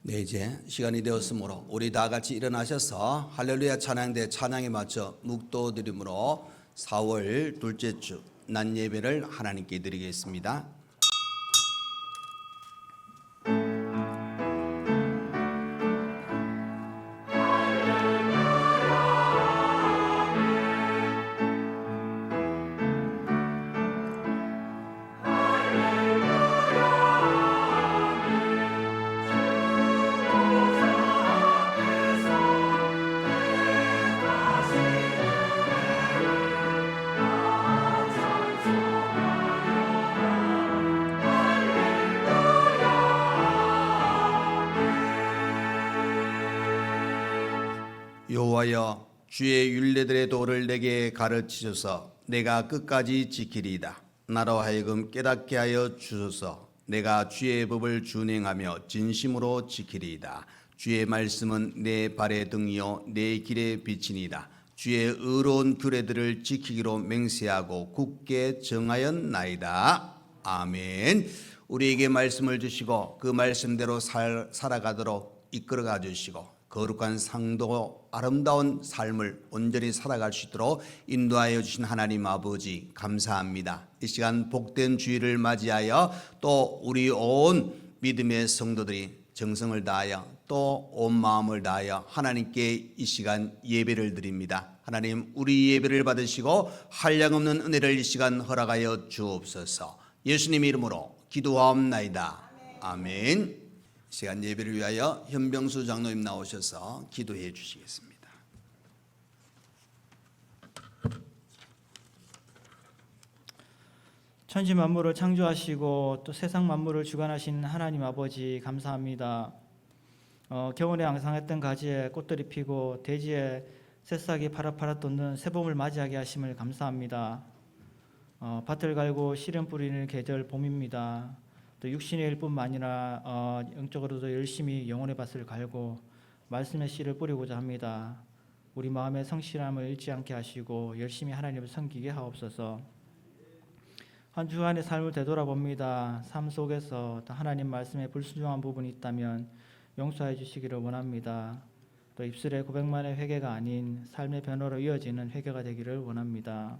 네, 이제 시간이 되었으므로 우리 다 같이 일어나셔서 할렐루야 찬양대 찬양에 맞춰 묵도드림으로 4월 둘째 주 낮 예배를 하나님께 드리겠습니다. 여호와여, 주의 율례들의 도를 내게 가르치소서. 내가 끝까지 지키리이다. 나로 하여금 깨닫게 하여 주소서. 내가 주의 법을 준행하며 진심으로 지키리이다. 주의 말씀은 내 발의 등이요 내 길의 빛이니이다. 주의 의로운 규례들을 지키기로 맹세하고 굳게 정하였나이다. 아멘. 우리에게 말씀을 주시고 그 말씀대로 살아가도록 이끌어가 주시고 거룩한 상도 아름다운 삶을 온전히 살아갈 수 있도록 인도하여 주신 하나님 아버지 감사합니다. 이 시간 복된 주일을 맞이하여 또 우리 온 믿음의 성도들이 정성을 다하여 또 온 마음을 다하여 하나님께 이 시간 예배를 드립니다. 하나님, 우리 예배를 받으시고 한량없는 은혜를 이 시간 허락하여 주옵소서. 예수님 이름으로 기도하옵나이다. 아멘. 시간 예배를 위하여 현병수 장로님 나오셔서 기도해 주시겠습니다. 천지 만물을 창조하시고 또 세상 만물을 주관하신 하나님 아버지 감사합니다. 겨울에 앙상했던 가지에 꽃들이 피고 대지에 새싹이 파랗파랗 돋는 새봄을 맞이하게 하심을 감사합니다. 밭을 갈고 씨름 뿌리는 계절 봄입니다. 또 육신의 일뿐만 아니라 영적으로도 열심히 영혼의 밭을 갈고 말씀의 씨를 뿌리고자 합니다. 우리 마음의 성실함을 잃지 않게 하시고 열심히 하나님을 섬기게 하옵소서. 한 주간의 삶을 되돌아봅니다. 삶 속에서 하나님 말씀에 불순종한 부분이 있다면 용서해 주시기를 원합니다. 또 입술의 고백만의 회개가 아닌 삶의 변화로 이어지는 회개가 되기를 원합니다.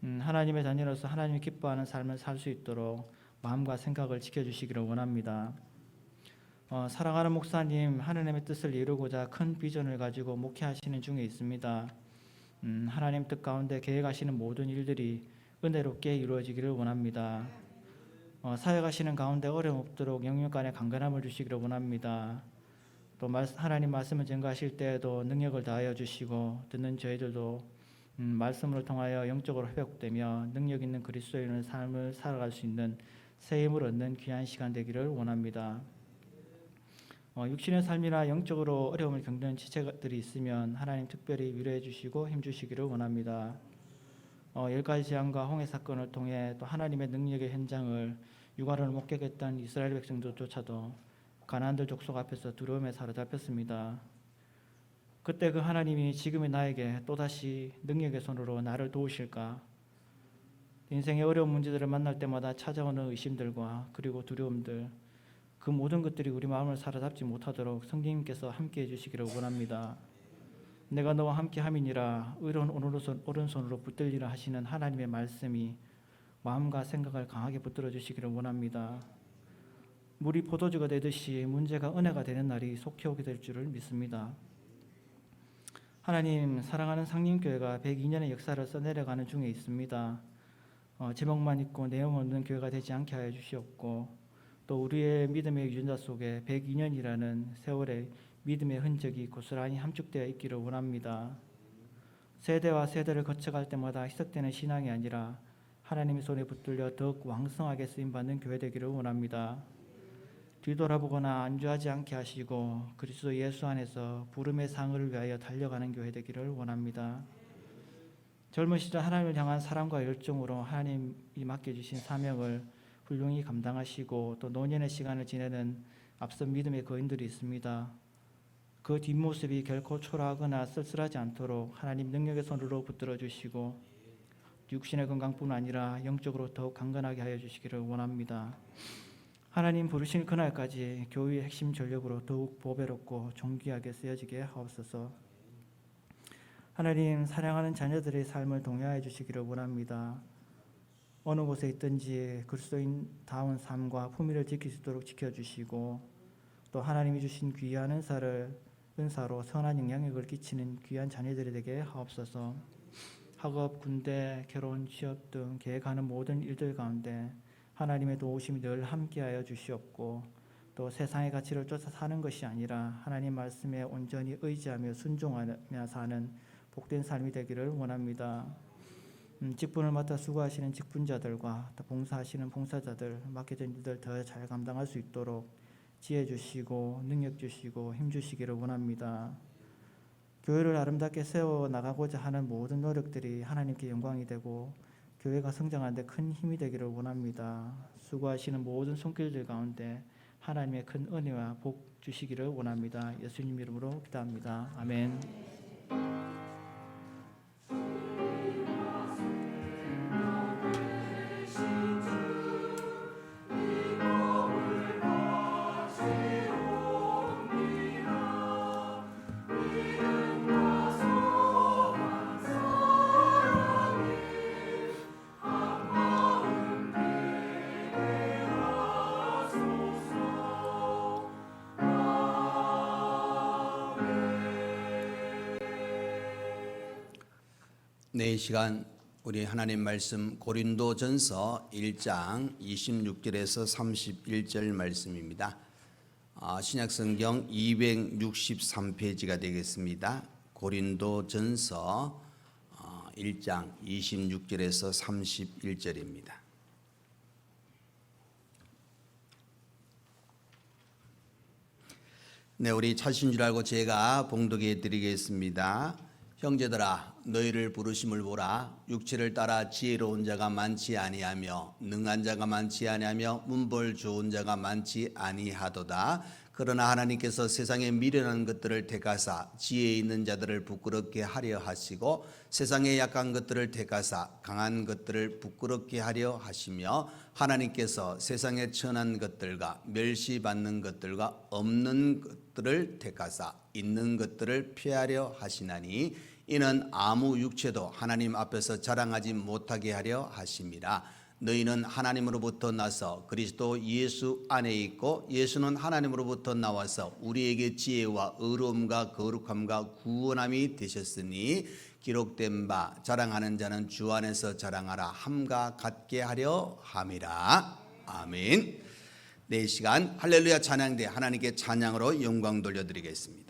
하나님의 자녀로서 하나님이 기뻐하는 삶을 살 수 있도록 마음과 생각을 지켜주시기를 원합니다. 사랑하는 목사님, 하나님의 뜻을 이루고자 큰 비전을 가지고 목회하시는 중에 있습니다. 하나님 뜻 가운데 계획하시는 모든 일들이 은혜롭게 이루어지기를 원합니다. 사역하시는 가운데 어려움 없도록 영역 간의 강건함을 주시기를 원합니다. 또 하나님 말씀을 전가하실 때에도 능력을 다하여 주시고 듣는 저희들도 말씀을 통하여 영적으로 회복되며 능력 있는 그리스도인의 삶을 살아갈 수 있는 새 힘을 얻는 귀한 시간 되기를 원합니다. 육신의 삶이나 영적으로 어려움을 겪는 지체들이 있으면 하나님 특별히 위로해 주시고 힘 주시기를 원합니다. 10가지 재앙과 홍해 사건을 통해 또 하나님의 능력의 현장을 육안으로 목격했던 이스라엘 백성들조차도 가나안들 족속 앞에서 두려움에 사로잡혔습니다. 그때 그 하나님이 지금의 나에게 또다시 능력의 손으로 나를 도우실까? 인생의 어려운 문제들을 만날 때마다 찾아오는 의심들과 그리고 두려움들, 그 모든 것들이 우리 마음을 사로잡지 못하도록 성령님께서 함께해 주시기를 원합니다. 내가 너와 함께함이니라 의로운 오른손으로 붙들리라 하시는 하나님의 말씀이 마음과 생각을 강하게 붙들어 주시기를 원합니다. 물이 포도주가 되듯이 문제가 은혜가 되는 날이 속히 오게 될 줄을 믿습니다. 하나님, 사랑하는 상림교회가 102년의 역사를 써내려가는 중에 있습니다. 제목만 있고 내용 없는 교회가 되지 않게 하여 주시옵고 또 우리의 믿음의 유전자 속에 102년이라는 세월의 믿음의 흔적이 고스란히 함축되어 있기를 원합니다. 세대와 세대를 거쳐갈 때마다 희석되는 신앙이 아니라 하나님의 손에 붙들려 더욱 왕성하게 쓰임받는 교회 되기를 원합니다. 뒤돌아보거나 안주하지 않게 하시고 그리스도 예수 안에서 부름의 상을 위하여 달려가는 교회 되기를 원합니다. 젊은 시절 하나님을 향한 사랑과 열정으로 하나님이 맡겨주신 사명을 훌륭히 감당하시고 또 노년의 시간을 지내는 앞선 믿음의 거인들이 있습니다. 그 뒷모습이 결코 초라하거나 쓸쓸하지 않도록 하나님 능력의 손으로 붙들어 주시고 육신의 건강뿐 아니라 영적으로 더욱 강건하게 하여 주시기를 원합니다. 하나님 부르신 그날까지 교회의 핵심 전력으로 더욱 보배롭고 존귀하게 쓰여지게 하옵소서. 하나님, 사랑하는 자녀들의 삶을 동행하여 주시기를 원합니다. 어느 곳에 있든지 그리스도인다운 삶과 품위를 지킬 수 있도록 지켜주시고, 또 하나님이 주신 귀한 은사로 선한 영향력을 끼치는 귀한 자녀들이 되게 하옵소서. 학업, 군대, 결혼, 취업 등 계획하는 모든 일들 가운데 하나님의 도우심이 늘 함께하여 주시옵고, 또 세상의 가치를 쫓아 사는 것이 아니라 하나님 말씀에 온전히 의지하며 순종하며 사는 복된 삶이 되기를 원합니다. 직분을 맡아 수고하시는 직분자들과 또 봉사하시는 봉사자들, 맡겨진 일들 더 잘 감당할 수 있도록 지혜 주시고 능력 주시고 힘 주시기를 원합니다. 교회를 아름답게 세워나가고자 하는 모든 노력들이 하나님께 영광이 되고 교회가 성장하는 데 큰 힘이 되기를 원합니다. 수고하시는 모든 손길들 가운데 하나님의 큰 은혜와 복 주시기를 원합니다. 예수님 이름으로 기도합니다. 아멘. 네, 이 시간 우리 하나님 말씀 고린도전서 1장 26절에서 31절 말씀입니다. 신약성경 263페이지가 되겠습니다. 고린도전서 1장 26절에서 31절입니다. 네, 우리 찾으신 줄 알고 제가 봉독해 드리겠습니다. 형제들아, 너희를 부르심을 보라. 육체를 따라 지혜로운 자가 많지 아니하며 능한 자가 많지 아니하며 문벌 좋은 자가 많지 아니하도다. 그러나 하나님께서 세상에 미련한 것들을 택하사 지혜 있는 자들을 부끄럽게 하려 하시고 세상에 약한 것들을 택하사 강한 것들을 부끄럽게 하려 하시며 하나님께서 세상에 천한 것들과 멸시받는 것들과 없는 것들을 택하사 있는 것들을 피하려 하시나니 이는 아무 육체도 하나님 앞에서 자랑하지 못하게 하려 하심이라. 너희는 하나님으로부터 나서 그리스도 예수 안에 있고 예수는 하나님으로부터 나와서 우리에게 지혜와 의로움과 거룩함과 구원함이 되셨으니 기록된 바 자랑하는 자는 주 안에서 자랑하라 함과 같게 하려 함이라. 아멘. 네, 이 시간 할렐루야 찬양대 하나님께 찬양으로 영광 돌려드리겠습니다.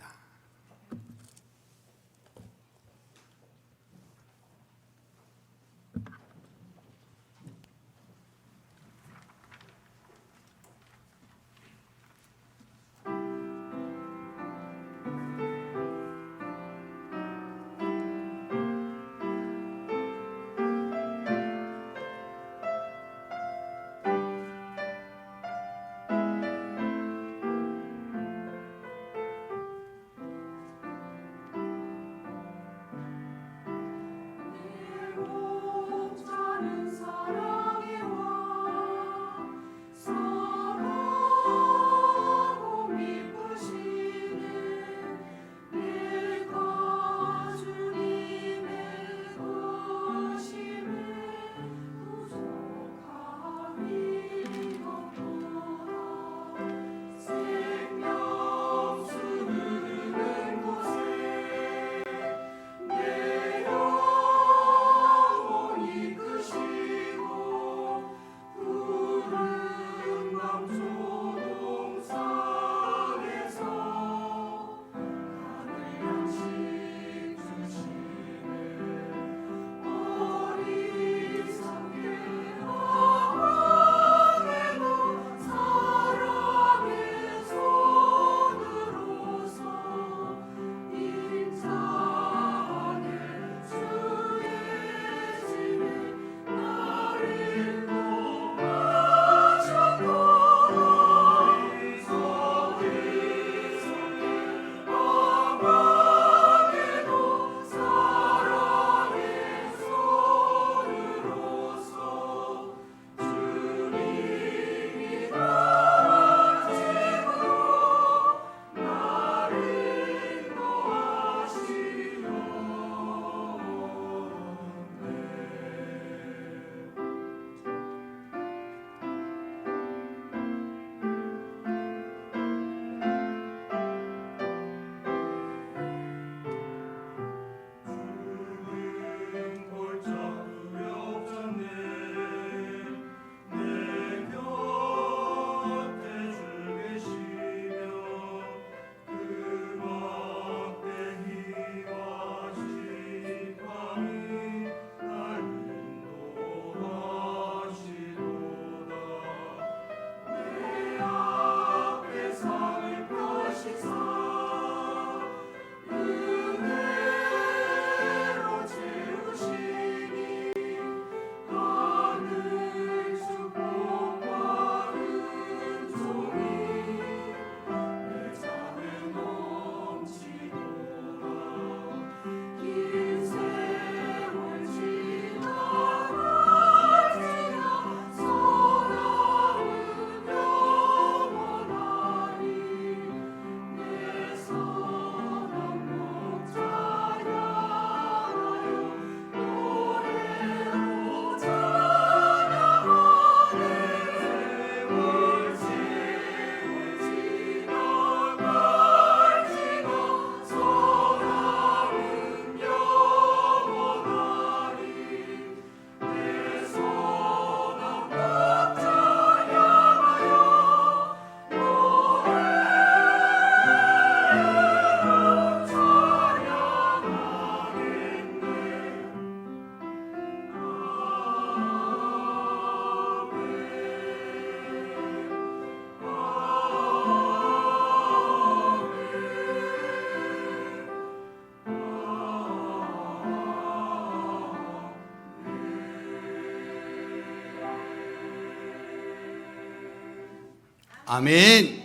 아멘.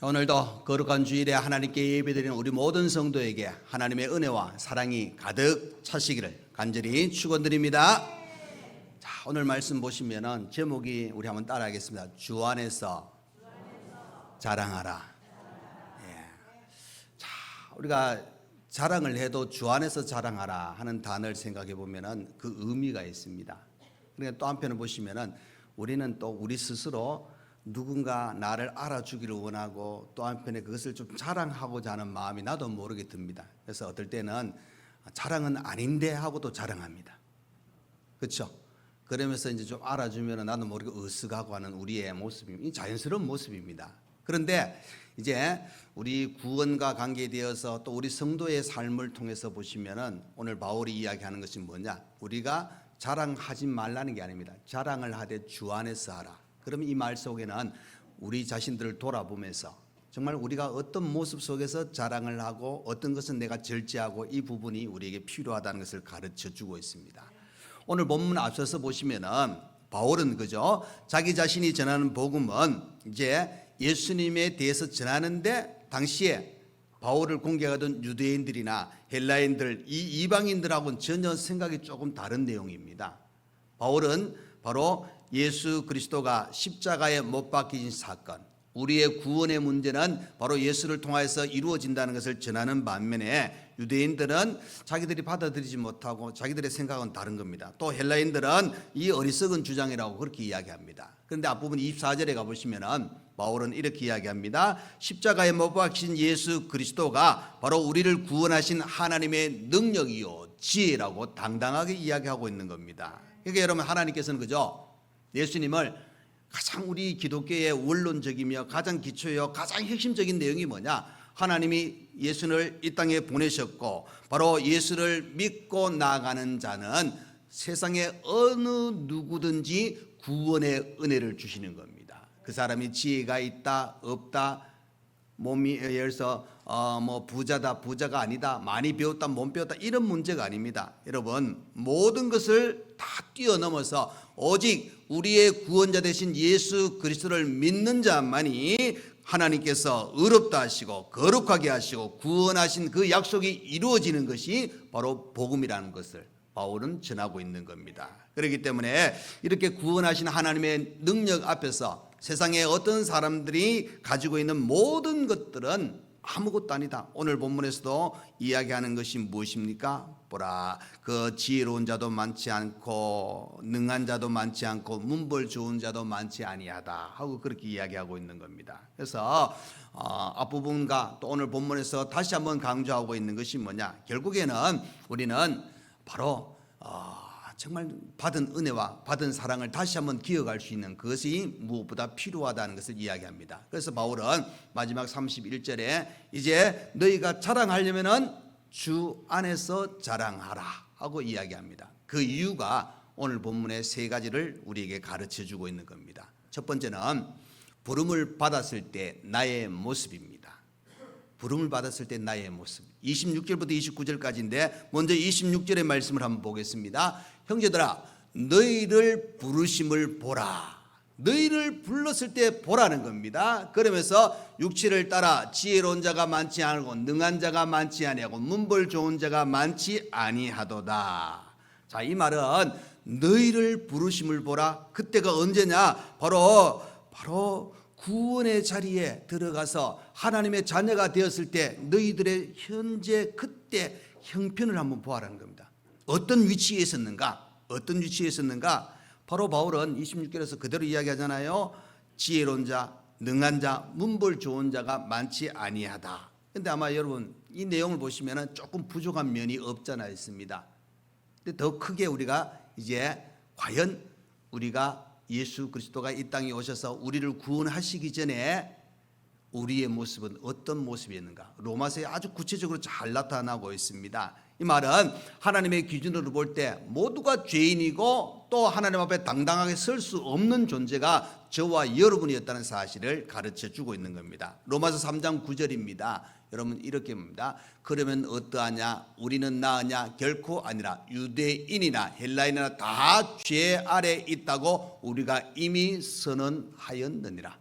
오늘도 거룩한 주일에 하나님께 예배드리는 우리 모든 성도에게 하나님의 은혜와 사랑이 가득 차시기를 간절히 축원드립니다. 자, 오늘 말씀 보시면은 제목이 우리 한번 따라하겠습니다. 주 안에서 자랑하라. 예. 자, 우리가 자랑을 해도 주 안에서 자랑하라 하는 단어를 생각해 보면은 그 의미가 있습니다. 그러니까 또 한편을 보시면은 우리는 또 우리 스스로 누군가 나를 알아주기를 원하고 또 한편에 그것을 좀 자랑하고자 하는 마음이 나도 모르게 듭니다. 그래서 어떨 때는 자랑은 아닌데 하고도 자랑합니다. 그렇죠? 그러면서 이제 좀 알아주면 나도 모르게 으쓱하고 하는 우리의 모습이 자연스러운 모습입니다. 그런데 이제 우리 구원과 관계되어서 또 우리 성도의 삶을 통해서 보시면은 오늘 바울이 이야기하는 것이 뭐냐? 우리가 자랑하지 말라는 게 아닙니다. 자랑을 하되 주 안에서 하라. 그러면 이 말 속에는 우리 자신들을 돌아보면서 정말 우리가 어떤 모습 속에서 자랑을 하고 어떤 것은 내가 절제하고 이 부분이 우리에게 필요하다는 것을 가르쳐 주고 있습니다. 오늘 본문 앞서서 보시면은 바울은 그죠? 자기 자신이 전하는 복음은 이제 예수님에 대해서 전하는데 당시에 바울을 공격하던 유대인들이나 헬라인들 이 이방인들하고는 전혀 생각이 조금 다른 내용입니다. 바울은 바로 예수 그리스도가 십자가에 못 박히신 사건, 우리의 구원의 문제는 바로 예수를 통하여서 이루어진다는 것을 전하는 반면에 유대인들은 자기들이 받아들이지 못하고 자기들의 생각은 다른 겁니다. 또 헬라인들은 이 어리석은 주장이라고 그렇게 이야기합니다. 그런데 앞부분 24절에 가보시면은 바울은 이렇게 이야기합니다. 십자가에 못 박히신 예수 그리스도가 바로 우리를 구원하신 하나님의 능력이요 지혜라고 당당하게 이야기하고 있는 겁니다. 그러니까 여러분 하나님께서는 그죠? 예수님을 가장 우리 기독교의 원론적이며 가장 기초요 가장 핵심적인 내용이 뭐냐? 하나님이 예수를 이 땅에 보내셨고 바로 예수를 믿고 나아가는 자는 세상에 어느 누구든지 구원의 은혜를 주시는 겁니다. 그 사람이 지혜가 있다 없다 몸이 예서 뭐 부자다 부자가 아니다 많이 배웠다 못 배웠다 이런 문제가 아닙니다. 여러분 모든 것을 다 뛰어넘어서 오직 우리의 구원자 되신 예수 그리스도를 믿는 자만이 하나님께서 의롭다 하시고 거룩하게 하시고 구원하신 그 약속이 이루어지는 것이 바로 복음이라는 것을 바울은 전하고 있는 겁니다. 그렇기 때문에 이렇게 구원하신 하나님의 능력 앞에서 세상에 어떤 사람들이 가지고 있는 모든 것들은 아무것도 아니다. 오늘 본문에서도 이야기하는 것이 무엇입니까? 보라, 그 지혜로운 자도 많지 않고 능한 자도 많지 않고 문벌 좋은 자도 많지 아니하다 하고 그렇게 이야기하고 있는 겁니다. 그래서 앞부분과 또 오늘 본문에서 다시 한번 강조하고 있는 것이 뭐냐? 결국에는 우리는 바로 정말 받은 은혜와 받은 사랑을 다시 한번 기억할 수 있는 그것이 무엇보다 필요하다는 것을 이야기합니다. 그래서 바울은 마지막 31절에 이제 너희가 자랑하려면은 주 안에서 자랑하라 하고 이야기합니다. 그 이유가 오늘 본문의 세 가지를 우리에게 가르쳐 주고 있는 겁니다. 첫 번째는 부름을 받았을 때 나의 모습입니다. 부름을 받았을 때 나의 모습. 26절부터 29절까지인데 먼저 26절의 말씀을 한번 보겠습니다. 형제들아 너희를 부르심을 보라. 너희를 불렀을 때 보라는 겁니다. 그러면서 육체를 따라 지혜로운 자가 많지 않고 능한 자가 많지 아니하고 문벌 좋은 자가 많지 아니하도다. 자, 이 말은 너희를 부르심을 보라. 그때가 언제냐? 바로 구원의 자리에 들어가서 하나님의 자녀가 되었을 때 너희들의 현재 그때 형편을 한번 보아라는 겁니다. 어떤 위치에 있었는가? 어떤 위치에 있었는가? 바로 바울은 26절에서 그대로 이야기하잖아요. 지혜로운 자, 능한 자, 문벌 좋은 자가 많지 아니하다. 근데 아마 여러분 이 내용을 보시면 조금 부족한 면이 없잖아 있습니다. 근데 더 크게 우리가 이제 과연 우리가 예수 그리스도가 이 땅에 오셔서 우리를 구원하시기 전에 우리의 모습은 어떤 모습이었는가? 로마서에 아주 구체적으로 잘 나타나고 있습니다. 이 말은 하나님의 기준으로 볼 때 모두가 죄인이고 또 하나님 앞에 당당하게 설 수 없는 존재가 저와 여러분이었다는 사실을 가르쳐 주고 있는 겁니다. 로마서 3장 9절입니다. 여러분 이렇게 봅니다. 그러면 어떠하냐? 우리는 나으냐? 결코 아니라 유대인이나 헬라인이나 다 죄 아래 있다고 우리가 이미 선언하였느니라.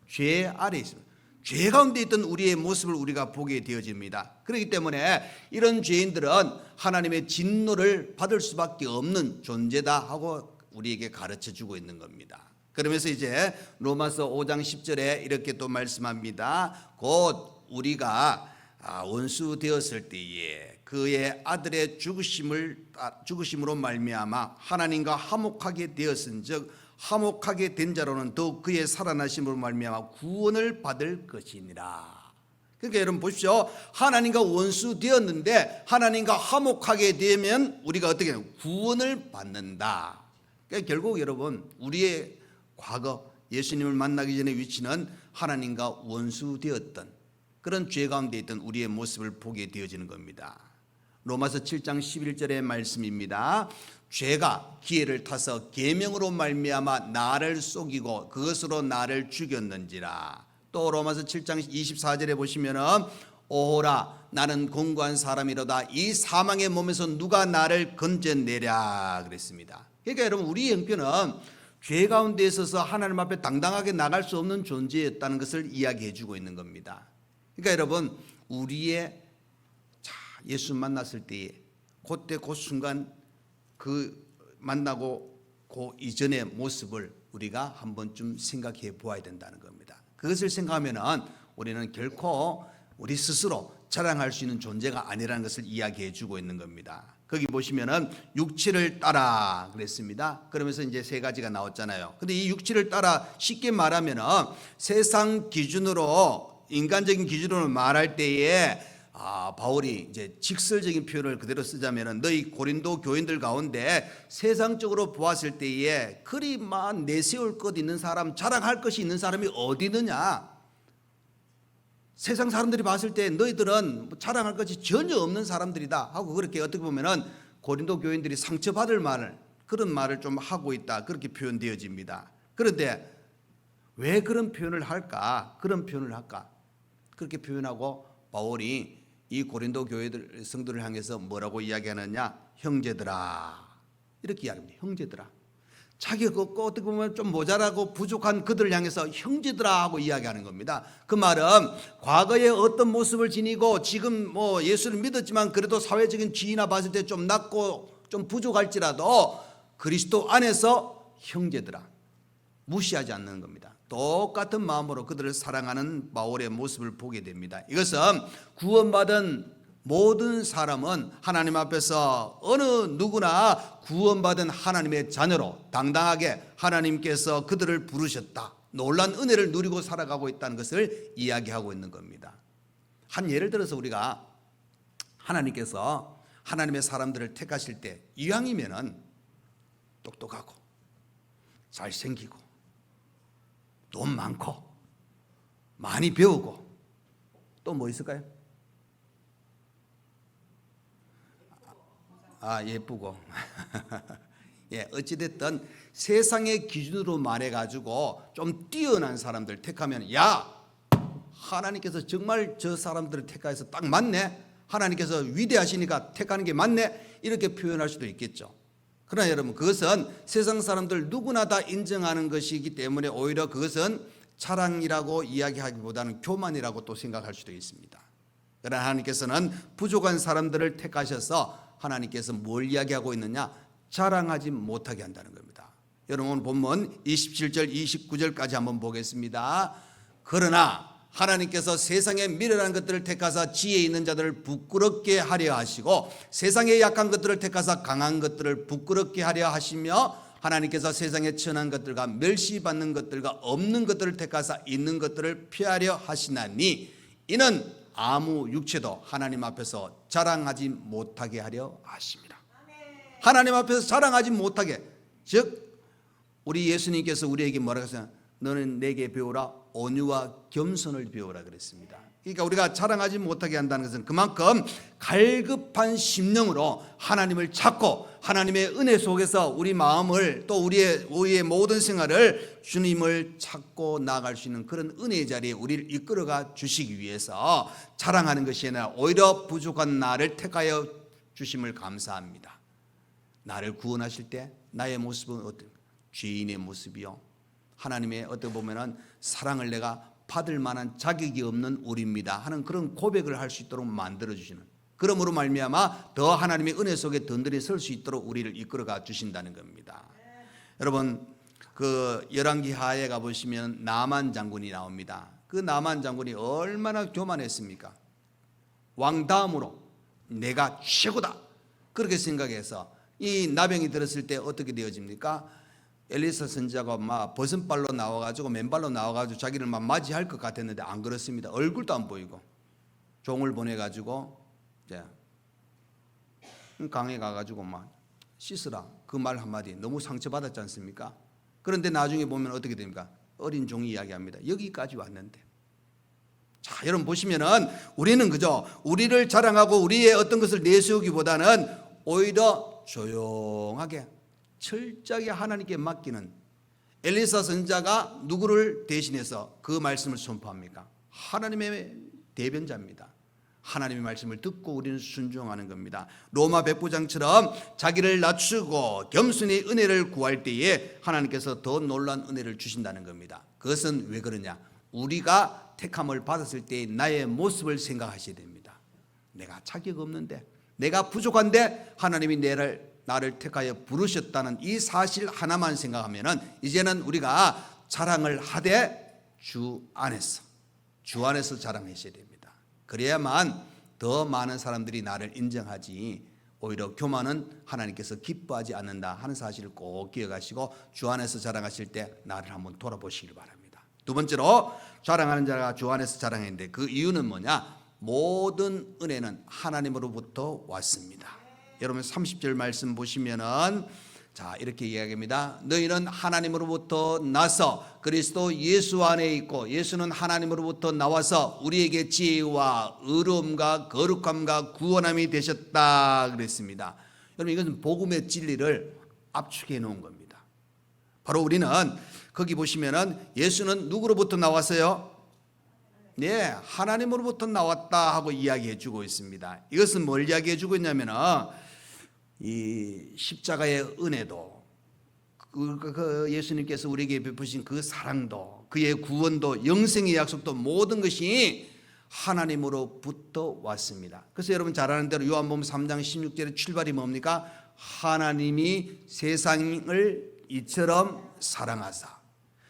죄 아래 있습니다. 죄 가운데 있던 우리의 모습을 우리가 보게 되어집니다. 그렇기 때문에 이런 죄인들은 하나님의 진노를 받을 수밖에 없는 존재다 하고 우리에게 가르쳐 주고 있는 겁니다. 그러면서 이제 로마서 5장 10절에 이렇게 또 말씀합니다. 곧 우리가 원수 되었을 때에 그의 아들의 죽으심으로 말미암아 하나님과 화목하게 되었은즉 화목하게 된 자로는 더욱 그의 살아나심으로 말미암아 구원을 받을 것이니라. 그러니까 여러분 보십시오. 하나님과 원수 되었는데 하나님과 화목하게 되면 우리가 어떻게 해요? 구원을 받는다. 그러니까 결국 여러분 우리의 과거 예수님을 만나기 전의 위치는 하나님과 원수 되었던 그런 죄 가운데 있던 우리의 모습을 보게 되어지는 겁니다. 로마서 7장 11절의 말씀입니다. 죄가 기회를 타서 계명으로 말미암아 나를 속이고 그것으로 나를 죽였는지라. 또 로마서 7장 24절에 보시면은 오호라 나는 공고한 사람이로다 이 사망의 몸에서 누가 나를 건져내랴 그랬습니다. 그러니까 여러분 우리 형편은 죄 가운데 있어서 하나님 앞에 당당하게 나갈 수 없는 존재였다는 것을 이야기해 주고 있는 겁니다. 그러니까 여러분 우리의 예수 만났을 때에 그때 그 순간 그 만나고 그 이전의 모습을 우리가 한 번쯤 생각해 보아야 된다는 겁니다. 그것을 생각하면은 우리는 결코 우리 스스로 자랑할 수 있는 존재가 아니라는 것을 이야기해 주고 있는 겁니다. 거기 보시면은 육체를 따라 그랬습니다. 그러면서 이제 세 가지가 나왔잖아요. 근데 이 육체를 따라 쉽게 말하면은 세상 기준으로 인간적인 기준으로 말할 때에 바울이 이제 직설적인 표현을 그대로 쓰자면은 너희 고린도 교인들 가운데 세상적으로 보았을 때에 그리 막 내세울 것 있는 사람, 자랑할 것이 있는 사람이 어디 있느냐? 세상 사람들이 봤을 때 너희들은 자랑할 것이 전혀 없는 사람들이다 하고 그렇게 어떻게 보면은 고린도 교인들이 상처받을 말을 그런 말을 좀 하고 있다 그렇게 표현되어집니다. 그런데 왜 그런 표현을 할까? 그런 표현을 할까? 그렇게 표현하고 바울이 이 고린도 교회들 성도를 향해서 뭐라고 이야기하느냐? 형제들아 이렇게 이야기합니다. 형제들아. 자기가 어떻게 보면 좀 모자라고 부족한 그들을 향해서 형제들아 하고 이야기하는 겁니다. 그 말은 과거에 어떤 모습을 지니고 지금 뭐 예수를 믿었지만 그래도 사회적인 지위나 봤을 때 좀 낮고 좀 부족할지라도 그리스도 안에서 형제들아 무시하지 않는 겁니다. 똑같은 마음으로 그들을 사랑하는 바울의 모습을 보게 됩니다. 이것은 구원받은 모든 사람은 하나님 앞에서 어느 누구나 구원받은 하나님의 자녀로 당당하게 하나님께서 그들을 부르셨다. 놀란 은혜를 누리고 살아가고 있다는 것을 이야기하고 있는 겁니다. 한 예를 들어서 우리가 하나님께서 하나님의 사람들을 택하실 때 이왕이면은 똑똑하고 잘생기고 돈 많고 많이 배우고 또 뭐 있을까요? 예쁘고 예, 어찌됐든 세상의 기준으로 말해가지고 좀 뛰어난 사람들 택하면 야 하나님께서 정말 저 사람들을 택하여서 딱 맞네 하나님께서 위대하시니까 택하는 게 맞네 이렇게 표현할 수도 있겠죠. 그러나 여러분 그것은 세상 사람들 누구나 다 인정하는 것이기 때문에 오히려 그것은 자랑이라고 이야기하기보다는 교만이라고 또 생각할 수도 있습니다. 그러나 하나님께서는 부족한 사람들을 택하셔서 하나님께서 뭘 이야기하고 있느냐? 자랑하지 못하게 한다는 겁니다. 여러분 본문 27절 29절까지 한번 보겠습니다. 그러나 하나님께서 세상의 미련한 것들을 택하사 지혜 있는 자들을 부끄럽게 하려 하시고 세상의 약한 것들을 택하사 강한 것들을 부끄럽게 하려 하시며 하나님께서 세상의 천한 것들과 멸시받는 것들과 없는 것들을 택하사 있는 것들을 피하려 하시나니 이는 아무 육체도 하나님 앞에서 자랑하지 못하게 하려 하십니다. 하나님 앞에서 자랑하지 못하게 즉 우리 예수님께서 우리에게 뭐라고 하셨어요? 너는 내게 배우라 온유와 겸손을 배우라 그랬습니다. 그러니까 우리가 자랑하지 못하게 한다는 것은 그만큼 갈급한 심령으로 하나님을 찾고 하나님의 은혜 속에서 우리 마음을 또 우리의 모든 생활을 주님을 찾고 나아갈 수 있는 그런 은혜의 자리에 우리를 이끌어가 주시기 위해서 자랑하는 것이 아니라 오히려 부족한 나를 택하여 주심을 감사합니다. 나를 구원하실 때 나의 모습은 어떤 죄인의 모습이요, 하나님의 어떻게 보면은 사랑을 내가 받을 만한 자격이 없는 우리입니다 하는 그런 고백을 할 수 있도록 만들어 주시는, 그러므로 말미암아 더 하나님의 은혜 속에 든든히 설 수 있도록 우리를 이끌어가 주신다는 겁니다. 여러분, 그 열왕기 하에 가 보시면 나만 장군이 나옵니다. 그 나만 장군이 얼마나 교만했습니까? 왕 다음으로 내가 최고다 그렇게 생각해서 이 나병이 들었을 때 어떻게 되어집니까? 엘리사 선지자가 막 버선발로 나와가지고 맨발로 나와가지고 자기를 막 맞이할 것 같았는데 안 그렇습니다. 얼굴도 안 보이고 종을 보내가지고 이제 강에 가가지고 막 씻으라 그 말 한마디 너무 상처받았지 않습니까? 그런데 나중에 보면 어떻게 됩니까? 어린 종이 이야기합니다. 여기까지 왔는데. 자, 여러분 보시면은 우리는 그저 우리를 자랑하고 우리의 어떤 것을 내세우기보다는 오히려 조용하게 철저하게 하나님께 맡기는, 엘리사 선지자가 누구를 대신해서 그 말씀을 선포합니까? 하나님의 대변자입니다. 하나님의 말씀을 듣고 우리는 순종하는 겁니다. 로마 백부장처럼 자기를 낮추고 겸손히 은혜를 구할 때에 하나님께서 더 놀라운 은혜를 주신다는 겁니다. 그것은 왜 그러냐? 우리가 택함을 받았을 때 나의 모습을 생각하셔야 됩니다. 내가 자격 없는데, 내가 부족한데 하나님이 나를 택하여 부르셨다는 이 사실 하나만 생각하면은 이제는 우리가 자랑을 하되 주 안에서 자랑하셔야 됩니다. 그래야만 더 많은 사람들이 나를 인정하지, 오히려 교만은 하나님께서 기뻐하지 않는다 하는 사실을 꼭 기억하시고 주 안에서 자랑하실 때 나를 한번 돌아보시길 바랍니다. 두 번째로, 자랑하는 자가 주 안에서 자랑했는데 그 이유는 뭐냐? 모든 은혜는 하나님으로부터 왔습니다. 여러분 30절 말씀 보시면은 자, 이렇게 이야기합니다. 너희는 하나님으로부터 나서 그리스도 예수 안에 있고 예수는 하나님으로부터 나와서 우리에게 지혜와 의로움과 거룩함과 구원함이 되셨다 그랬습니다. 여러분, 이것은 복음의 진리를 압축해 놓은 겁니다. 바로 우리는 거기 보시면은 예수는 누구로부터 나왔어요? 네, 하나님으로부터 나왔다 하고 이야기해 주고 있습니다. 이것은 뭘 이야기해 주고 있냐면은 이 십자가의 은혜도, 그 예수님께서 우리에게 베푸신 그 사랑도, 그의 구원도, 영생의 약속도 모든 것이 하나님으로부터 왔습니다. 그래서 여러분 잘 아는 대로 요한복음 3장 16절의 출발이 뭡니까? 하나님이 세상을 이처럼 사랑하사,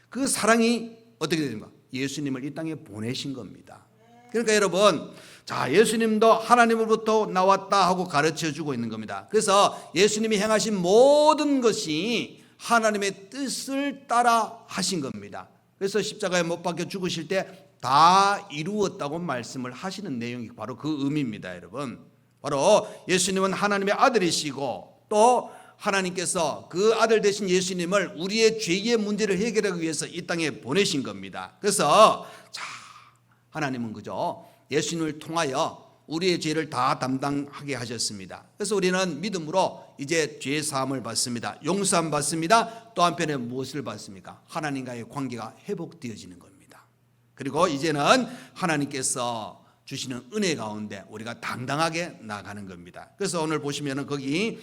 그 사랑이 어떻게 됩니까? 예수님을 이 땅에 보내신 겁니다. 그러니까 여러분, 자, 예수님도 하나님으로부터 나왔다 하고 가르쳐 주고 있는 겁니다. 그래서 예수님이 행하신 모든 것이 하나님의 뜻을 따라 하신 겁니다. 그래서 십자가에 못 박혀 죽으실 때 다 이루었다고 말씀을 하시는 내용이 바로 그 의미입니다, 여러분. 바로 예수님은 하나님의 아들이시고 또 하나님께서 그 아들 되신 예수님을 우리의 죄의 문제를 해결하기 위해서 이 땅에 보내신 겁니다. 그래서 자, 하나님은 그저 예수님을 통하여 우리의 죄를 다 담당하게 하셨습니다. 그래서 우리는 믿음으로 이제 죄 사함을 받습니다. 용서함 받습니다. 또 한편에 무엇을 받습니까? 하나님과의 관계가 회복되어지는 겁니다. 그리고 이제는 하나님께서 주시는 은혜 가운데 우리가 당당하게 나가는 겁니다. 그래서 오늘 보시면은 거기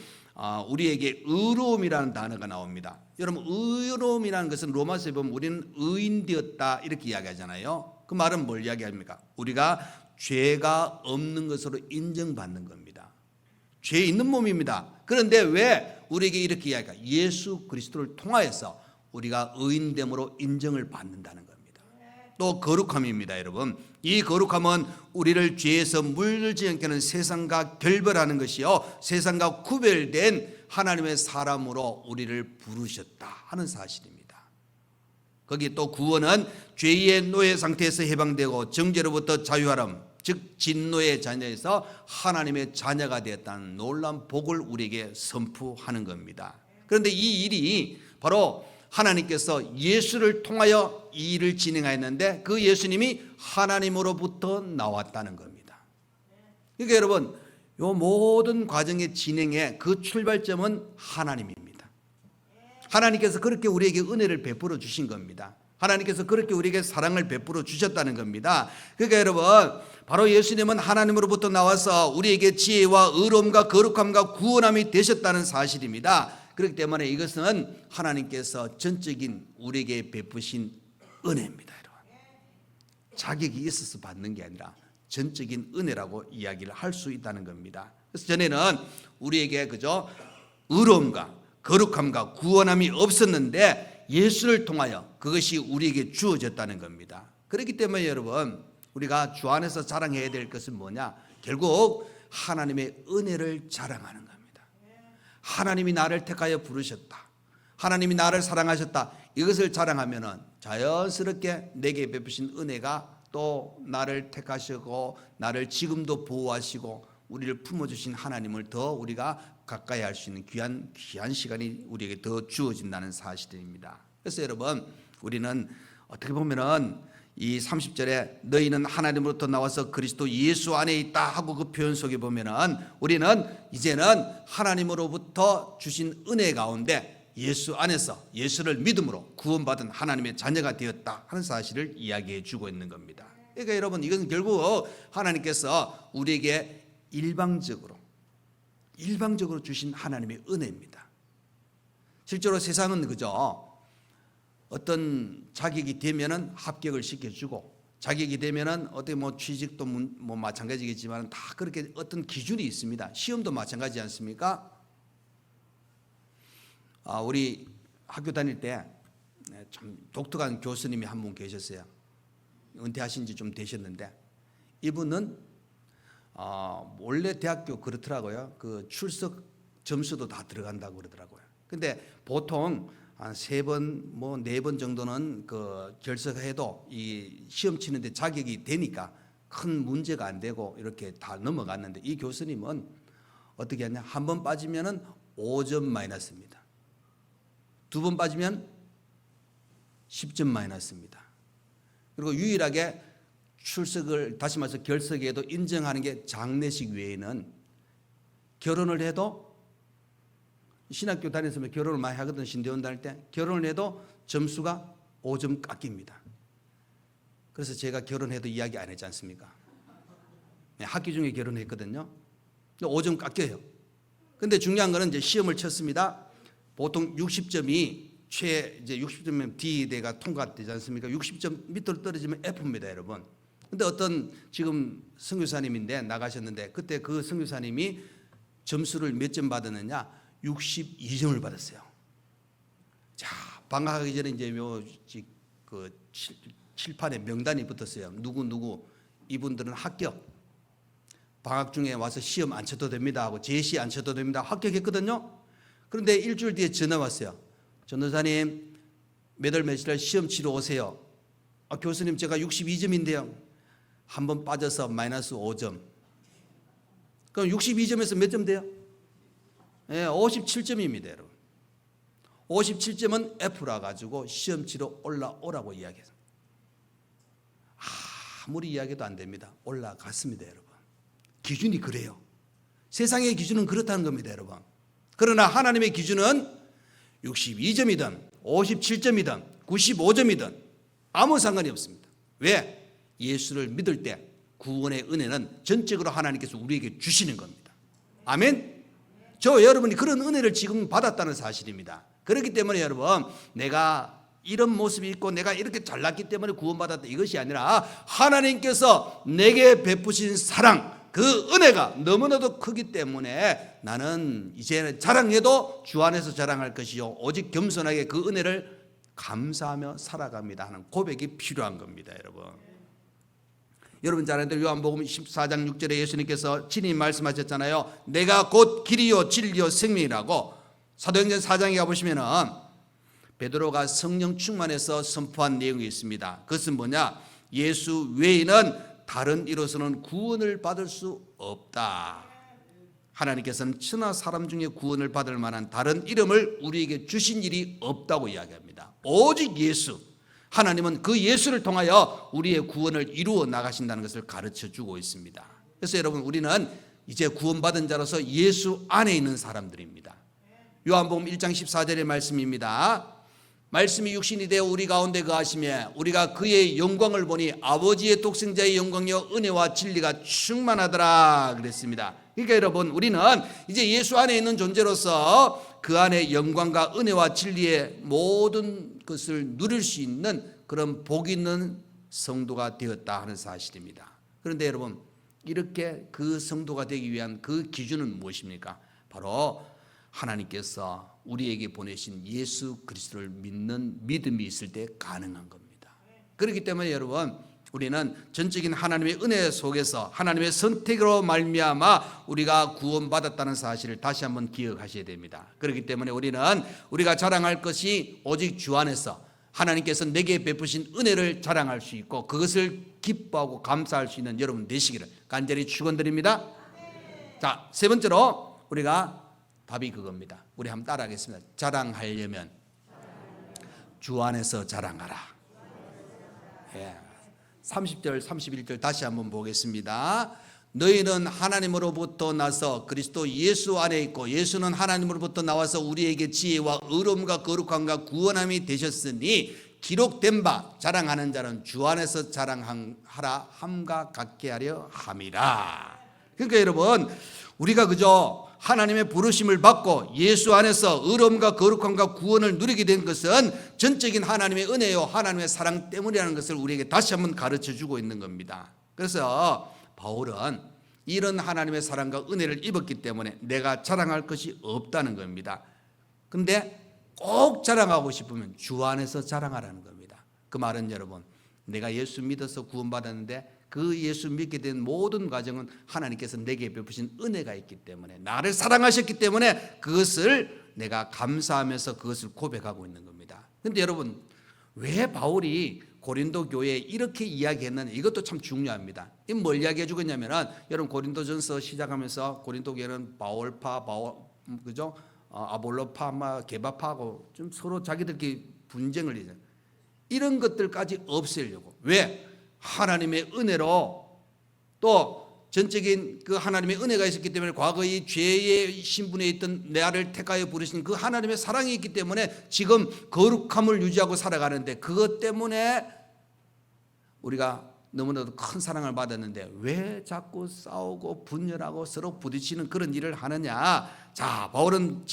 우리에게 의로움이라는 단어가 나옵니다. 여러분, 의로움이라는 것은 로마서에 보면 우리는 의인 되었다 이렇게 이야기하잖아요. 그 말은 뭘 이야기합니까? 우리가 죄가 없는 것으로 인정받는 겁니다. 죄 있는 몸입니다. 그런데 왜 우리에게 이렇게 이야기할까? 예수 그리스도를 통하여서 우리가 의인됨으로 인정을 받는다는 겁니다. 또 거룩함입니다, 여러분. 이 거룩함은 우리를 죄에서 물들지 않게 하는 세상과 결별하는 것이요, 세상과 구별된 하나님의 사람으로 우리를 부르셨다 하는 사실입니다. 거기 또 구원은 죄의 노예 상태에서 해방되고 정죄로부터 자유하람, 즉 진노의 자녀에서 하나님의 자녀가 되었다는 놀라운 복을 우리에게 선포하는 겁니다. 그런데 이 일이 바로 하나님께서 예수를 통하여 이 일을 진행하였는데 그 예수님이 하나님으로부터 나왔다는 겁니다. 그러니까 여러분, 이 모든 과정의 진행의 그 출발점은 하나님입니다. 하나님께서 그렇게 우리에게 은혜를 베풀어 주신 겁니다. 하나님께서 그렇게 우리에게 사랑을 베풀어 주셨다는 겁니다. 그러니까 여러분, 바로 예수님은 하나님으로부터 나와서 우리에게 지혜와 의로움과 거룩함과 구원함이 되셨다는 사실입니다. 그렇기 때문에 이것은 하나님께서 전적인 우리에게 베푸신 은혜입니다. 여러분, 자격이 있어서 받는 게 아니라 전적인 은혜라고 이야기를 할 수 있다는 겁니다. 그래서 전에는 우리에게 그저 의로움과 거룩함과 구원함이 없었는데 예수를 통하여 그것이 우리에게 주어졌다는 겁니다. 그렇기 때문에 여러분, 우리가 주 안에서 자랑해야 될 것은 뭐냐? 결국 하나님의 은혜를 자랑하는 겁니다. 하나님이 나를 택하여 부르셨다, 하나님이 나를 사랑하셨다, 이것을 자랑하면은 자연스럽게 내게 베푸신 은혜가 또 나를 택하시고 나를 지금도 보호하시고 우리를 품어주신 하나님을 더 우리가 가까이 할 수 있는 귀한 시간이 우리에게 더 주어진다는 사실입니다. 그래서 여러분, 우리는 어떻게 보면은 이 30절에 너희는 하나님으로부터 나와서 그리스도 예수 안에 있다 하고 그 표현 속에 보면은 우리는 이제는 하나님으로부터 주신 은혜 가운데 예수 안에서 예수를 믿음으로 구원받은 하나님의 자녀가 되었다 하는 사실을 이야기해 주고 있는 겁니다. 그러니까 여러분, 이건 결국 하나님께서 우리에게 일방적으로 주신 하나님의 은혜입니다. 실제로 세상은 그저 어떤 자격이 되면은 합격을 시켜주고, 자격이 되면은 어떻게 뭐 취직도 뭐 마찬가지겠지만 다 그렇게 어떤 기준이 있습니다. 시험도 마찬가지지 않습니까? 우리 학교 다닐 때 참 독특한 교수님이 한 분 계셨어요. 은퇴하신 지 좀 되셨는데 이분은 원래 대학교 그렇더라고요. 그 출석 점수도 다 들어간다고 그러더라고요. 근데 보통 한 3번, 뭐 4번 정도는 그 결석해도 이 시험 치는데 자격이 되니까 큰 문제가 안 되고 이렇게 다 넘어갔는데 이 교수님은 어떻게 하냐? 한 번 빠지면은 5점 마이너스입니다. 2번 빠지면 10점 마이너스입니다. 그리고 유일하게 출석을, 다시 말해서 결석에도 인정하는 게 장례식 외에는, 결혼을 해도 신학교 다녔으면 결혼을 많이 하거든. 신대원 다닐 때 결혼을 해도 점수가 5점 깎입니다. 그래서 제가 결혼해도 이야기 안 했지 않습니까? 학기 중에 결혼했거든요. 5점 깎여요. 근데 중요한 거는 이제 시험을 쳤습니다. 보통 60점이 이제 60점이면 D대가 통과되지 않습니까? 60점 밑으로 떨어지면 F입니다, 여러분. 근데 어떤 지금 선교사님인데 나가셨는데 그때 그 선교사님이 점수를 몇 점 받았느냐? 62점을 받았어요. 자, 방학하기 전에 이제 그 칠판에 명단이 붙었어요. 누구 이분들은 합격. 방학 중에 와서 시험 안 쳐도 됩니다 하고 제시 안 쳐도 됩니다. 합격했거든요. 그런데 일주일 뒤에 전화 왔어요. 전도사님, 몇 월 며칠 시험 치러 오세요. 교수님, 제가 62점인데요. 한 번 빠져서 마이너스 5점. 그럼 62점에서 몇 점 돼요? 57점입니다, 여러분. 57점은 F라 가지고 시험 치러 올라오라고 이야기해서 아무리 이야기도 안 됩니다. 올라갔습니다, 여러분. 기준이 그래요. 세상의 기준은 그렇다는 겁니다, 여러분. 그러나 하나님의 기준은 62점이든 57점이든 95점이든 아무 상관이 없습니다. 왜? 예수를 믿을 때 구원의 은혜는 전적으로 하나님께서 우리에게 주시는 겁니다. 아멘. 저 여러분이 그런 은혜를 지금 받았다는 사실입니다. 그렇기 때문에 여러분, 내가 이런 모습이 있고 내가 이렇게 잘났기 때문에 구원받았다, 이것이 아니라 하나님께서 내게 베푸신 사랑, 그 은혜가 너무나도 크기 때문에 나는 이제는 자랑해도 주 안에서 자랑할 것이요 오직 겸손하게 그 은혜를 감사하며 살아갑니다 하는 고백이 필요한 겁니다, 여러분. 여러분 잘 아는 요한복음 14장 6절에 예수님께서 친히 말씀하셨잖아요. 내가 곧 길이요 진리요 생명이라고. 사도행전 4장에 가보시면은 베드로가 성령 충만해서 선포한 내용이 있습니다. 그것은 뭐냐? 예수 외에는 다른 이로서는 구원을 받을 수 없다. 하나님께서는 천하 사람 중에 구원을 받을 만한 다른 이름을 우리에게 주신 일이 없다고 이야기합니다. 겁니다. 오직 예수, 하나님은 그 예수를 통하여 우리의 구원을 이루어 나가신다는 것을 가르쳐 주고 있습니다. 그래서 여러분, 우리는 이제 구원받은 자로서 예수 안에 있는 사람들입니다. 요한복음 1장 14절의 말씀입니다. 말씀이 육신이 되어 우리 가운데 거하시며 우리가 그의 영광을 보니 아버지의 독생자의 영광이요 은혜와 진리가 충만하더라 그랬습니다. 그러니까 여러분, 우리는 이제 예수 안에 있는 존재로서 그 안에 영광과 은혜와 진리의 모든 것을 누릴 수 있는 그런 복 있는 성도가 되었다 하는 사실입니다. 그런데 여러분, 이렇게 그 성도가 되기 위한 그 기준은 무엇입니까? 바로 하나님께서 우리에게 보내신 예수 그리스도를 믿는 믿음이 있을 때 가능한 겁니다. 그렇기 때문에 여러분, 우리는 전적인 하나님의 은혜 속에서 하나님의 선택으로 말미암아 우리가 구원받았다는 사실을 다시 한번 기억하셔야 됩니다. 그렇기 때문에 우리가 자랑할 것이 오직 주 안에서 하나님께서 내게 베푸신 은혜를 자랑할 수 있고 그것을 기뻐하고 감사할 수 있는 여러분 되시기를 간절히 축원드립니다. 자, 세 번째로 우리가 답이 그겁니다. 우리 한번 따라하겠습니다. 자랑하려면 주 안에서 자랑하라. 예. 30절 31절 다시 한번 보겠습니다. 너희는 하나님으로부터 나서 그리스도 예수 안에 있고 예수는 하나님으로부터 나와서 우리에게 지혜와 의로움과 거룩함과 구원함이 되셨으니 기록된 바 자랑하는 자는 주 안에서 자랑하라 함과 같게 하려 함이라. 그러니까 여러분, 우리가 그저 하나님의 부르심을 받고 예수 안에서 의로움과 거룩함과 구원을 누리게 된 것은 전적인 하나님의 은혜요 하나님의 사랑 때문이라는 것을 우리에게 다시 한번 가르쳐 주고 있는 겁니다. 그래서 바울은 이런 하나님의 사랑과 은혜를 입었기 때문에 내가 자랑할 것이 없다는 겁니다. 근데 꼭 자랑하고 싶으면 주 안에서 자랑하라는 겁니다. 그 말은 여러분, 내가 예수 믿어서 구원받았는데 그 예수 믿게 된 모든 과정은 하나님께서 내게 베푸신 은혜가 있기 때문에 나를 사랑하셨기 때문에 그것을 내가 감사하면서 그것을 고백하고 있는 겁니다. 그런데 여러분, 왜 바울이 고린도 교회에 이렇게 이야기했느냐, 이것도 참 중요합니다. 이 뭘 이야기해 주겠냐면은 여러분, 고린도전서 시작하면서 고린도 교회는 바울파, 그죠? 아볼로파, 게바파하고 좀 서로 자기들끼리 분쟁을 해요. 이런 것들까지 없애려고. 왜? 하나님의 은혜로 또 전적인 그 하나님의 은혜가 있었기 때문에 과거의 죄의 신분에 있던 나를 택하여 부르신 그 하나님의 사랑이 있기 때문에 지금 거룩함을 유지하고 살아가는데 그것 때문에 우리가 너무나도 큰 사랑을 받았는데 왜 자꾸 싸우고 분열하고 서로 부딪히는 그런 일을 하느냐. 자, 바울은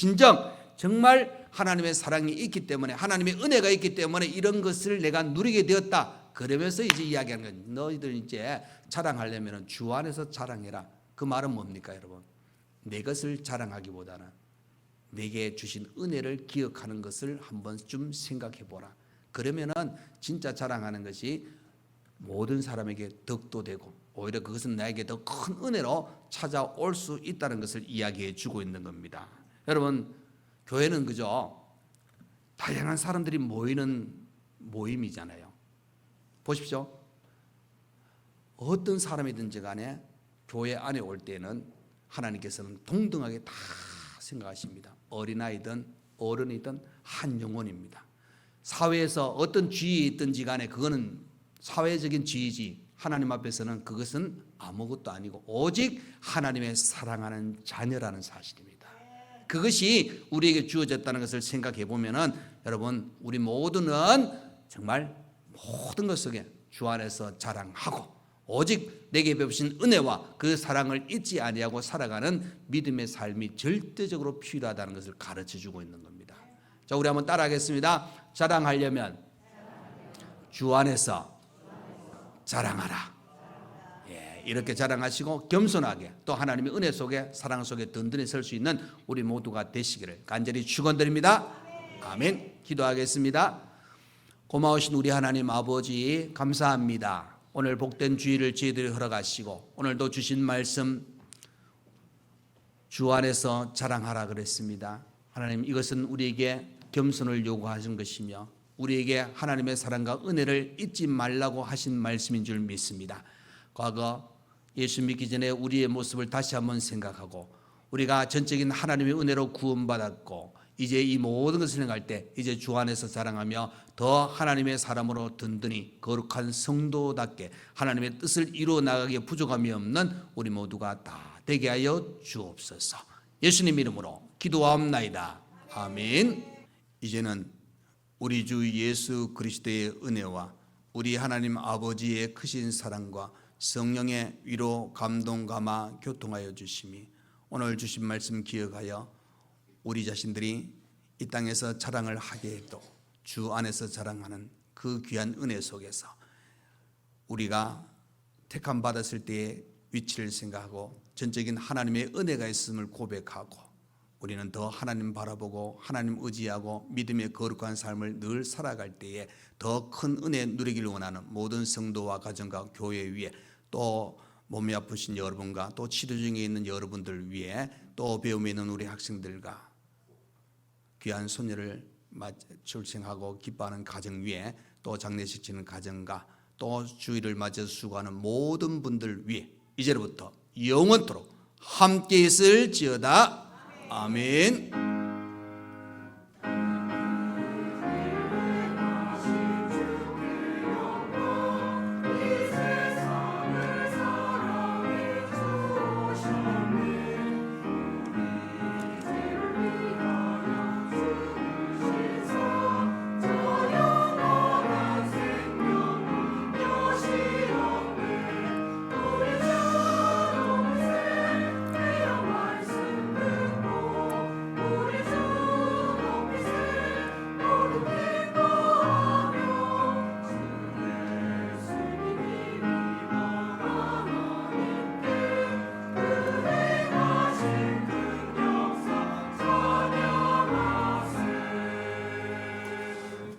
정말 하나님의 사랑이 있기 때문에 하나님의 은혜가 있기 때문에 이런 것을 내가 누리게 되었다. 그러면서 이제 이야기하는 건 너희들 이제 자랑하려면 주 안에서 자랑해라. 그 말은 뭡니까 여러분? 내 것을 자랑하기보다는 내게 주신 은혜를 기억하는 것을 한번 좀 생각해 보라. 그러면은 진짜 자랑하는 것이 모든 사람에게 덕도 되고 오히려 그것은 나에게 더 큰 은혜로 찾아올 수 있다는 것을 이야기해 주고 있는 겁니다. 여러분, 교회는 그저 다양한 사람들이 모이는 모임이잖아요. 보십시오. 어떤 사람이든지 간에 교회 안에 올 때는 하나님께서는 동등하게 다 생각하십니다. 어린아이든 어른이든 한 영혼입니다. 사회에서 어떤 지위에 있든지 간에 그거는 사회적인 지위지 하나님 앞에서는 그것은 아무것도 아니고 오직 하나님의 사랑하는 자녀라는 사실입니다. 그것이 우리에게 주어졌다는 것을 생각해 보면은 여러분, 우리 모두는 정말 모든 것 속에 주 안에서 자랑하고 오직 내게 베푸신 은혜와 그 사랑을 잊지 아니하고 살아가는 믿음의 삶이 절대적으로 필요하다는 것을 가르쳐주고 있는 겁니다. 자, 우리 한번 따라하겠습니다. 자랑하려면 주 안에서 자랑하라. 예, 이렇게 자랑하시고 겸손하게 또 하나님의 은혜 속에 사랑 속에 든든히 설 수 있는 우리 모두가 되시기를 간절히 축원드립니다. 아멘. 기도하겠습니다. 고마우신 우리 하나님 아버지 감사합니다. 오늘 복된 주일을 저희들이 허락하시고 오늘도 주신 말씀 주 안에서 자랑하라 그랬습니다. 하나님, 이것은 우리에게 겸손을 요구하신 것이며 우리에게 하나님의 사랑과 은혜를 잊지 말라고 하신 말씀인 줄 믿습니다. 과거 예수 믿기 전에 우리의 모습을 다시 한번 생각하고 우리가 전적인 하나님의 은혜로 구원받았고 이제 이 모든 것을 행할 때 이제 주 안에서 자랑하며 더 하나님의 사람으로 든든히 거룩한 성도답게 하나님의 뜻을 이루어 나가기에 부족함이 없는 우리 모두가 다 되게 하여 주옵소서. 예수님 이름으로 기도하옵나이다. 아멘. 이제는 우리 주 예수 그리스도의 은혜와 우리 하나님 아버지의 크신 사랑과 성령의 위로 감동 감화 교통하여 주심이 오늘 주신 말씀 기억하여 우리 자신들이 이 땅에서 자랑을 하게 해도 주 안에서 자랑하는 그 귀한 은혜 속에서 우리가 택함 받았을 때의 위치를 생각하고 전적인 하나님의 은혜가 있음을 고백하고 우리는 더 하나님 바라보고 하나님 의지하고 믿음의 거룩한 삶을 늘 살아갈 때에 더 큰 은혜 누리기를 원하는 모든 성도와 가정과 교회 위에 또 몸이 아프신 여러분과 또 치료 중에 있는 여러분들 위해 또 배움에 있는 우리 학생들과 귀한 손녀를 출생하고 기뻐하는 가정 위에 또 장례식 치는 가정과 또 주일을 맞이해서 수고하는 모든 분들 위해 이제로부터 영원토록 함께 있을지어다. 아멘.